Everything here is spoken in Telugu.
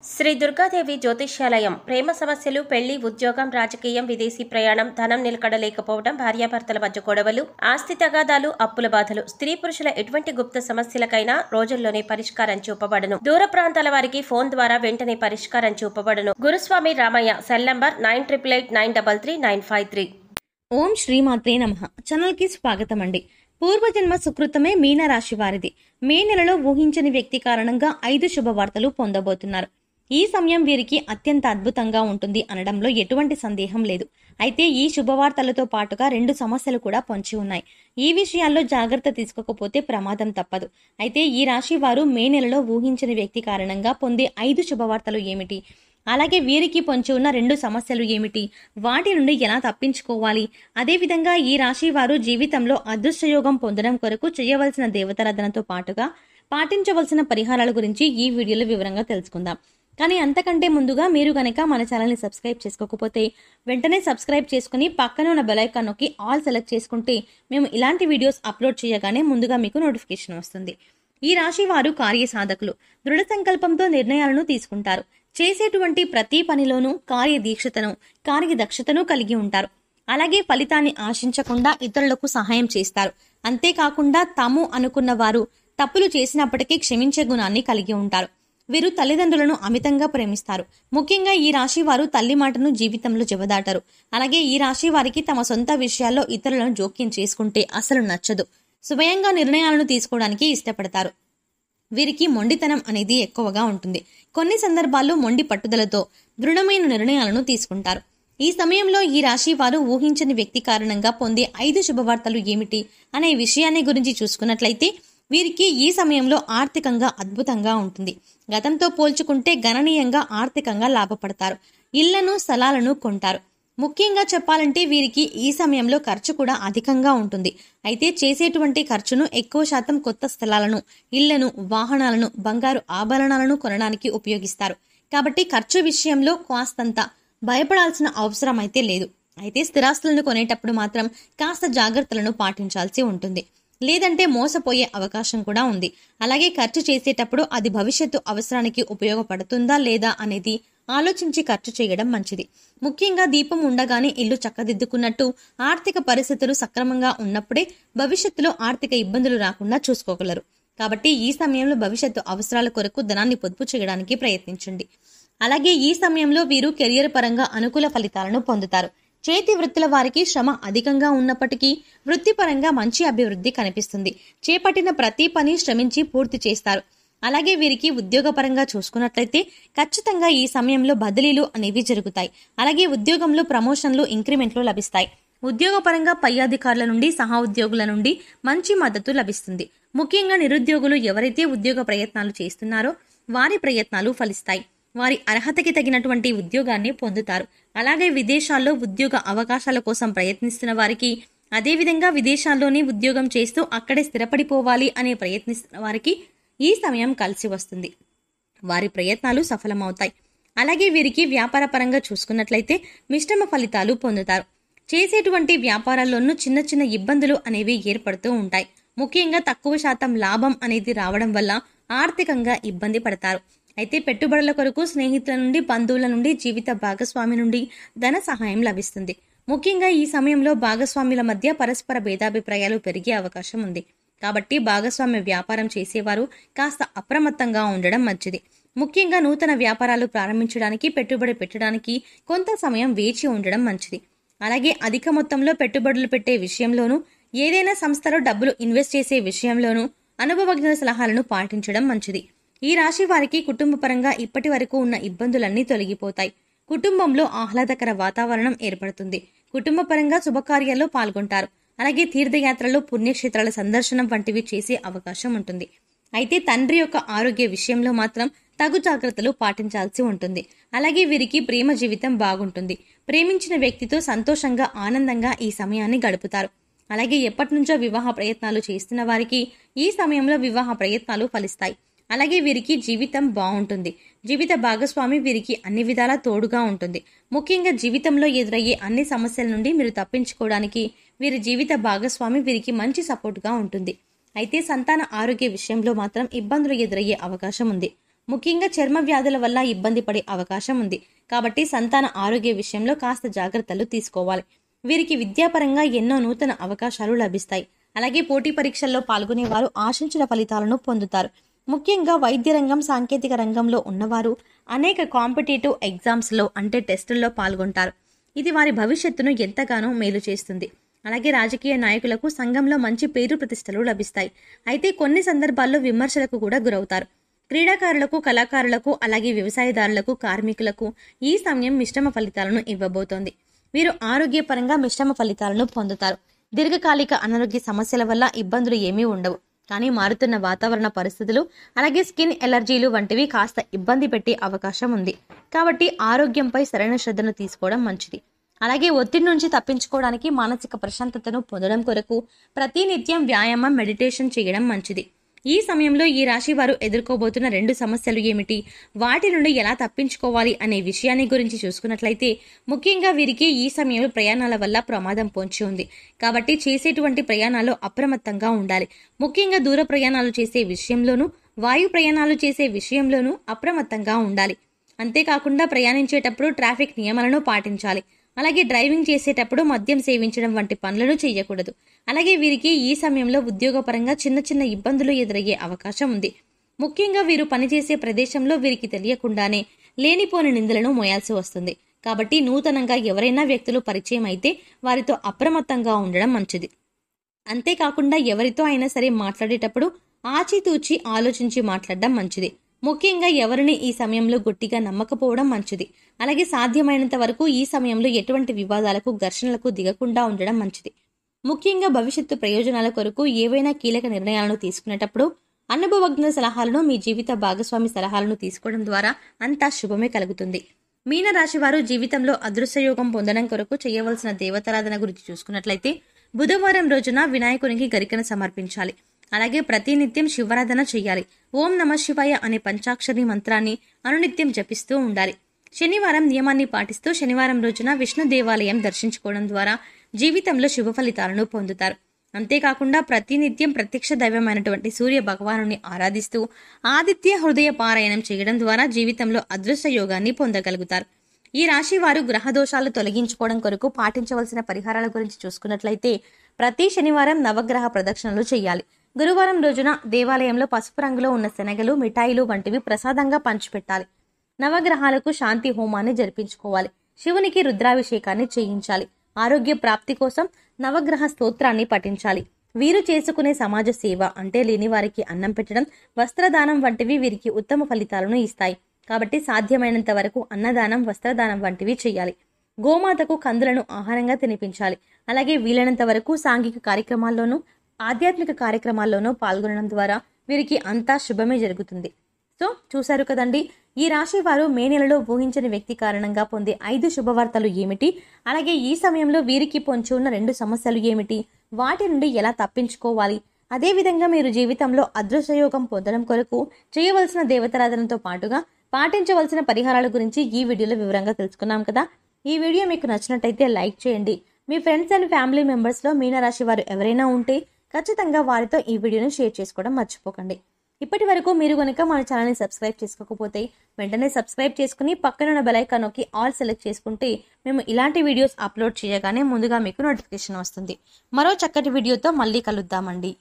శ్రీ దుర్గాదేవి జ్యోతిష్యాలయం ప్రేమ సమస్యలు, పెళ్లి, ఉద్యోగం, రాజకీయం, విదేశీ ప్రయాణం, ధనం నిలకడలేకపోవడం, భార్యాభర్తల మధ్య గొడవలు, ఆస్తి తగాదాలు, అప్పుల బాధలు, స్త్రీ పురుషుల ఎటువంటి గుప్త సమస్యలకైనా రోజుల్లోనే పరిష్కారం చూపబడును. దూర ప్రాంతాల వారికి ఫోన్ ద్వారా వెంటనే పరిష్కారం చూపబడును. గురుస్వామి రామయ్య. Cell number 9888933953. ఓం శ్రీమాత్రే నమః. ఛానల్ కి స్వాగతం అండి. పూర్వజన్మ సుకృతమే మీనరాశి వారిది. మే నెలలో ఊహించని వ్యక్తి కారణంగా 5 శుభవార్తలు పొందబోతున్నారు. ఈ సమయం వీరికి అత్యంత అద్భుతంగా ఉంటుంది అనడంలో ఎటువంటి సందేహం లేదు. అయితే ఈ శుభవార్తలతో పాటుగా 2 సమస్యలు కూడా పొంచి ఉన్నాయి. ఈ విషయాల్లో జాగ్రత్త తీసుకోకపోతే ప్రమాదం తప్పదు. అయితే ఈ రాశి వారు మే నెలలో ఊహించని వ్యక్తి కారణంగా పొందే 5 శుభవార్తలు ఏమిటి, అలాగే వీరికి పొంచి ఉన్న 2 సమస్యలు ఏమిటి, వాటి నుండి ఎలా తప్పించుకోవాలి, అదేవిధంగా ఈ రాశి వారు జీవితంలో అదృష్టయోగం పొందడం కొరకు చేయవలసిన దేవతారాధనతో పాటుగా పాటించవలసిన పరిహారాల గురించి ఈ వీడియోలో వివరంగా తెలుసుకుందాం. కానీ అంతకంటే ముందుగా మీరు గనక మన ఛానల్ని సబ్స్క్రైబ్ చేసుకోకపోతే వెంటనే సబ్స్క్రైబ్ చేసుకుని పక్కన ఉన్న బెల్ ఐకాన్ నొక్కి ఆల్ సెలెక్ట్ చేసుకుంటే మేము ఇలాంటి వీడియోస్ అప్లోడ్ చేయగానే ముందుగా మీకు నోటిఫికేషన్ వస్తుంది. ఈ రాశి వారు కార్యసాధకులు. దృఢ సంకల్పంతో నిర్ణయాలను తీసుకుంటారు. చేసేటువంటి ప్రతి పనిలోనూ కార్యదీక్షతను, కార్యదక్షతను కలిగి ఉంటారు. అలాగే ఫలితాన్ని ఆశించకుండా ఇతరులకు సహాయం చేస్తారు. అంతేకాకుండా తాము అనుకున్న వారు తప్పులు చేసినప్పటికీ క్షమించే గుణాన్ని కలిగి ఉంటారు. వీరు తల్లిదండ్రులను అమితంగా ప్రేమిస్తారు. ముఖ్యంగా ఈ రాశి వారు తల్లి మాటను జీవితంలో జవదాటరు. అలాగే ఈ రాశి వారికి తమ సొంత విషయాల్లో ఇతరులను జోక్యం చేసుకుంటే అసలు నచ్చదు. స్వయంగా నిర్ణయాలను తీసుకోవడానికి ఇష్టపడతారు. వీరికి మొండితనం అనేది ఎక్కువగా ఉంటుంది. కొన్ని సందర్భాల్లో మొండి పట్టుదలతో దృఢమైన నిర్ణయాలను తీసుకుంటారు. ఈ సమయంలో ఈ రాశి వారు ఊహించని వ్యక్తి కారణంగా పొందే 5 శుభవార్తలు ఏమిటి అనే విషయాన్ని గురించి చూసుకున్నట్లయితే వీరికి ఈ సమయంలో ఆర్థికంగా అద్భుతంగా ఉంటుంది. గతంతో పోల్చుకుంటే గణనీయంగా ఆర్థికంగా లాభపడతారు. ఇళ్లను, స్థలాలను కొంటారు. ముఖ్యంగా చెప్పాలంటే వీరికి ఈ సమయంలో ఖర్చు కూడా అధికంగా ఉంటుంది. అయితే చేసేటువంటి ఖర్చును ఎక్కువ శాతం కొత్త స్థలాలను, ఇళ్లను, వాహనాలను, బంగారు ఆభరణాలను కొనడానికి ఉపయోగిస్తారు. కాబట్టి ఖర్చు విషయంలో కాస్తంత భయపడాల్సిన అవసరం అయితే లేదు. అయితే స్థిరాస్తులను కొనేటప్పుడు మాత్రం కాస్త జాగ్రత్తలను పాటించాల్సి ఉంటుంది. లేదంటే మోసపోయే అవకాశం కూడా ఉంది. అలాగే ఖర్చు చేసేటప్పుడు అది భవిష్యత్తు అవసరానికి ఉపయోగపడుతుందా లేదా అనేది ఆలోచించి ఖర్చు చేయడం మంచిది. ముఖ్యంగా దీపం ఉండగానే ఇల్లు చక్కదిద్దుకున్నట్టు ఆర్థిక పరిస్థితులు సక్రమంగా ఉన్నప్పుడే భవిష్యత్తులో ఆర్థిక ఇబ్బందులు రాకుండా చూసుకోగలరు. కాబట్టి ఈ సమయంలో భవిష్యత్తు అవసరాల కొరకు ధనాన్ని పొదుపు చేయడానికి ప్రయత్నించండి. అలాగే ఈ సమయంలో వీరు కెరియర్ పరంగా అనుకూల ఫలితాలను పొందుతారు. చేతి వృత్తుల వారికి శ్రమ అధికంగా ఉన్నప్పటికీ వృత్తిపరంగా మంచి అభివృద్ధి కనిపిస్తుంది. చేపట్టిన ప్రతి పని శ్రమించి పూర్తి చేస్తారు. అలాగే వీరికి ఉద్యోగపరంగా చూసుకున్నట్లయితే ఖచ్చితంగా ఈ సమయంలో బదిలీలు అనేవి జరుగుతాయి. అలాగే ఉద్యోగంలో ప్రమోషన్లు, ఇంక్రిమెంట్లు లభిస్తాయి. ఉద్యోగపరంగా పై అధికారుల నుండి, సహా ఉద్యోగుల నుండి మంచి మద్దతు లభిస్తుంది. ముఖ్యంగా నిరుద్యోగులు ఎవరైతే ఉద్యోగ ప్రయత్నాలు చేస్తున్నారో వారి ప్రయత్నాలు ఫలిస్తాయి. వారి అర్హతకి తగినటువంటి ఉద్యోగాన్ని పొందుతారు. అలాగే విదేశాల్లో ఉద్యోగ అవకాశాల కోసం ప్రయత్నిస్తున్న వారికి, అదేవిధంగా విదేశాల్లోనే ఉద్యోగం చేస్తూ అక్కడే స్థిరపడిపోవాలి అనే ప్రయత్నిస్తున్న వారికి ఈ సమయం కలిసి వస్తుంది. వారి ప్రయత్నాలు సఫలమవుతాయి. అలాగే వీరికి వ్యాపార పరంగా చూసుకున్నట్లయితే మిశ్రమ ఫలితాలు పొందుతారు. చేసేటువంటి వ్యాపారాల్లోనూ చిన్న చిన్న ఇబ్బందులు అనేవి ఏర్పడుతూ ఉంటాయి. ముఖ్యంగా తక్కువ శాతం లాభం అనేది రావడం వల్ల ఆర్థికంగా ఇబ్బంది పడతారు. అయితే పెట్టుబడుల కొరకు స్నేహితుల నుండి, బంధువుల నుండి, జీవిత భాగస్వామి నుండి ధన సహాయం లభిస్తుంది. ముఖ్యంగా ఈ సమయంలో భాగస్వాముల మధ్య పరస్పర భేదాభిప్రాయాలు పెరిగే అవకాశం ఉంది. కాబట్టి భాగస్వామ్య వ్యాపారం చేసేవారు కాస్త అప్రమత్తంగా ఉండడం మంచిది. ముఖ్యంగా నూతన వ్యాపారాలు ప్రారంభించడానికి, పెట్టుబడి పెట్టడానికి కొంత సమయం వేచి ఉండడం మంచిది. అలాగే అధిక మొత్తంలో పెట్టుబడులు పెట్టే విషయంలోనూ, ఏదైనా సంస్థలో డబ్బులు ఇన్వెస్ట్ చేసే విషయంలోనూ అనుభవజ్ఞుల సలహాలను పాటించడం మంచిది. ఈ రాశి వారికి కుటుంబ పరంగా ఇప్పటి వరకు ఉన్న ఇబ్బందులన్నీ తొలగిపోతాయి. కుటుంబంలో ఆహ్లాదకర వాతావరణం ఏర్పడుతుంది. కుటుంబ పరంగా శుభకార్యాల్లో పాల్గొంటారు. అలాగే తీర్థయాత్రలు, పుణ్యక్షేత్రాల సందర్శనం వంటివి చేసే అవకాశం ఉంటుంది. అయితే తండ్రి యొక్క ఆరోగ్య విషయంలో మాత్రం తగు జాగ్రత్తలు పాటించాల్సి ఉంటుంది. అలాగే వీరికి ప్రేమ జీవితం బాగుంటుంది. ప్రేమించిన వ్యక్తితో సంతోషంగా, ఆనందంగా ఈ సమయాన్ని గడుపుతారు. అలాగే ఎప్పటి నుంచో వివాహ ప్రయత్నాలు చేస్తున్న వారికి ఈ సమయంలో వివాహ ప్రయత్నాలు ఫలిస్తాయి. అలాగే వీరికి జీవితం బాగుంటుంది. జీవిత భాగస్వామి వీరికి అన్ని విధాలా తోడుగా ఉంటుంది. ముఖ్యంగా జీవితంలో ఎదురయ్యే అన్ని సమస్యల నుండి మీరు తప్పించుకోవడానికి వీరి జీవిత భాగస్వామి వీరికి మంచి సపోర్టుగా ఉంటుంది. అయితే సంతాన ఆరోగ్య విషయంలో మాత్రం ఇబ్బందులు ఎదురయ్యే అవకాశం ఉంది. ముఖ్యంగా చర్మ వ్యాధుల వల్ల ఇబ్బంది పడే అవకాశం ఉంది. కాబట్టి సంతాన ఆరోగ్య విషయంలో కాస్త జాగ్రత్తలు తీసుకోవాలి. వీరికి విద్యాపరంగా ఎన్నో నూతన అవకాశాలు లభిస్తాయి. అలాగే పోటీ పరీక్షల్లో పాల్గొనే వారు ఆశించిన ఫలితాలను పొందుతారు. ముఖ్యంగా వైద్య రంగం, సాంకేతిక రంగంలో ఉన్నవారు అనేక కాంపిటేటివ్ ఎగ్జామ్స్లో అంటే టెస్టుల్లో పాల్గొంటారు. ఇది వారి భవిష్యత్తును ఎంతగానో మేలు చేస్తుంది. అలాగే రాజకీయ నాయకులకు సంఘంలో మంచి పేరు ప్రతిష్టలు లభిస్తాయి. అయితే కొన్ని సందర్భాల్లో విమర్శలకు కూడా గురవుతారు. క్రీడాకారులకు, కళాకారులకు, అలాగే వ్యవసాయదారులకు, కార్మికులకు ఈ సమయం మిశ్రమ ఫలితాలను ఇవ్వబోతోంది. వీరు ఆరోగ్యపరంగా మిశ్రమ ఫలితాలను పొందుతారు. దీర్ఘకాలిక అనారోగ్య సమస్యల వల్ల ఇబ్బందులు ఏమీ ఉండవు. కానీ మారుతున్న వాతావరణ పరిస్థితులు, అలాగే స్కిన్ ఎలర్జీలు వంటివి కాస్త ఇబ్బంది పెట్టే అవకాశం ఉంది. కాబట్టి ఆరోగ్యంపై సరైన శ్రద్ధను తీసుకోవడం మంచిది. అలాగే ఒత్తిడి నుంచి తప్పించుకోవడానికి, మానసిక ప్రశాంతతను పొందడం కొరకు ప్రతినిత్యం వ్యాయామం, మెడిటేషన్ చేయడం మంచిది. ఈ సమయంలో ఈ రాశి వారు ఎదుర్కోబోతున్న 2 సమస్యలు ఏమిటి, వాటి నుండి ఎలా తప్పించుకోవాలి అనే విషయాన్ని గురించి చూసుకున్నట్లయితే, ముఖ్యంగా వీరికి ఈ సమయంలో ప్రయాణాల వల్ల ప్రమాదం పొంచి ఉంది. కాబట్టి చేసేటువంటి ప్రయాణాలు అప్రమత్తంగా ఉండాలి. ముఖ్యంగా దూర ప్రయాణాలు చేసే విషయంలోనూ, వాయు ప్రయాణాలు చేసే విషయంలోనూ అప్రమత్తంగా ఉండాలి. అంతేకాకుండా ప్రయాణించేటప్పుడు ట్రాఫిక్ నియమాలను పాటించాలి. అలాగే డ్రైవింగ్ చేసేటప్పుడు మద్యం సేవించడం వంటి పనులను చేయకూడదు. అలాగే వీరికి ఈ సమయంలో ఉద్యోగపరంగా చిన్న చిన్న ఇబ్బందులు ఎదురయ్యే అవకాశం ఉంది. ముఖ్యంగా వీరు పనిచేసే ప్రదేశంలో వీరికి తెలియకుండానే లేనిపోని నిందలను మోయాల్సి వస్తుంది. కాబట్టి నూతనంగా ఎవరైనా వ్యక్తులు పరిచయం అయితే వారితో అప్రమత్తంగా ఉండడం మంచిది. అంతేకాకుండా ఎవరితో అయినా సరే మాట్లాడేటప్పుడు ఆచితూచి ఆలోచించి మాట్లాడడం మంచిది. ముఖ్యంగా ఎవరిని ఈ సమయంలో గట్టిగా నమ్మకపోవడం మంచిది. అలాగే సాధ్యమైనంత వరకు ఈ సమయంలో ఎటువంటి వివాదాలకు, ఘర్షణలకు దిగకుండా ఉండడం మంచిది. ముఖ్యంగా భవిష్యత్తు ప్రయోజనాల కొరకు ఏవైనా కీలక నిర్ణయాలను తీసుకునేటప్పుడు అనుభవజ్ఞ సలహాలను, మీ జీవిత భాగస్వామి సలహాలను తీసుకోవడం ద్వారా అంతా శుభమే కలుగుతుంది. మీనరాశి వారు జీవితంలో అదృశ్యయోగం పొందడం కొరకు చేయవలసిన దేవతారాధన గురించి చూసుకున్నట్లయితే, బుధవారం రోజున వినాయకునికి గరికను సమర్పించాలి. అలాగే ప్రతినిత్యం శివారాధన చేయాలి. ఓం నమ శివాయ అనే పంచాక్షరి మంత్రాన్ని అనునిత్యం జపిస్తూ ఉండాలి. శనివారం నియమాన్ని పాటిస్తూ శనివారం రోజున విష్ణు దేవాలయం దర్శించుకోవడం ద్వారా జీవితంలో శుభ ఫలితాలను పొందుతారు. అంతేకాకుండా ప్రతినిత్యం ప్రత్యక్ష దైవమైనటువంటి సూర్య భగవానుని ఆరాధిస్తూ ఆదిత్య హృదయ పారాయణం చేయడం ద్వారా జీవితంలో అదృష్ట యోగాన్ని పొందగలుగుతారు. ఈ రాశి వారు గ్రహ దోషాలు తొలగించుకోవడం కొరకు పాటించవలసిన పరిహారాల గురించి చూసుకున్నట్లయితే, ప్రతి శనివారం నవగ్రహ ప్రదక్షిణలు చేయాలి. గురువారం రోజున దేవాలయంలో పసుపు రంగులో ఉన్న శనగలు, మిఠాయిలు వంటివి ప్రసాదంగా పంచిపెట్టాలి. నవగ్రహాలకు శాంతి హోమాన్ని జరిపించుకోవాలి. శివునికి రుద్రాభిషేకాన్ని చేయించాలి. ఆరోగ్య ప్రాప్తి కోసం నవగ్రహ స్తోత్రాన్ని పఠించాలి. వీరు చేసుకునే సమాజ సేవ అంటే లేని వారికి అన్నం పెట్టడం, వస్త్రదానం వంటివి వీరికి ఉత్తమ ఫలితాలను ఇస్తాయి. కాబట్టి సాధ్యమైనంత వరకు అన్నదానం, వస్త్రదానం వంటివి చేయాలి. గోమాతకు కందులను ఆహారంగా తినిపించాలి. అలాగే వీలైనంత వరకు సాంఘిక కార్యక్రమాల్లోనూ, ఆధ్యాత్మిక కార్యక్రమాల్లోనూ పాల్గొనడం ద్వారా వీరికి అంతా శుభమే జరుగుతుంది. సో చూశారు కదండి, ఈ రాశి వారు మే నెలలో ఊహించని వ్యక్తి కారణంగా పొందే 5 శుభవార్తలు ఏమిటి, అలాగే ఈ సమయంలో వీరికి పొంచి ఉన్న 2 సమస్యలు ఏమిటి, వాటి నుండి ఎలా తప్పించుకోవాలి, అదేవిధంగా మీరు జీవితంలో అదృష్టయోగం పొందడం కొరకు చేయవలసిన దేవతారాధనతో పాటుగా పాటించవలసిన పరిహారాల గురించి ఈ వీడియోలో వివరంగా తెలుసుకున్నాం కదా. ఈ వీడియో మీకు నచ్చినట్టయితే లైక్ చేయండి. మీ ఫ్రెండ్స్ అండ్ ఫ్యామిలీ మెంబర్స్లో మీనరాశి వారు ఎవరైనా ఉంటే ఖచ్చితంగా వారితో ఈ వీడియోను షేర్ చేసుకోవడం మర్చిపోకండి. ఇప్పటి వరకు మీరు కనుక మన ఛానల్ని సబ్స్క్రైబ్ చేసుకోకపోతే వెంటనే సబ్స్క్రైబ్ చేసుకుని పక్కనున్న బెల్ ఐకాన్ నొక్కి ఆల్ సెలెక్ట్ చేసుకుంటే మేము ఇలాంటి వీడియోస్ అప్లోడ్ చేయగానే ముందుగా మీకు నోటిఫికేషన్ వస్తుంది. మరో చక్కటి వీడియోతో మళ్ళీ కలుద్దామండి.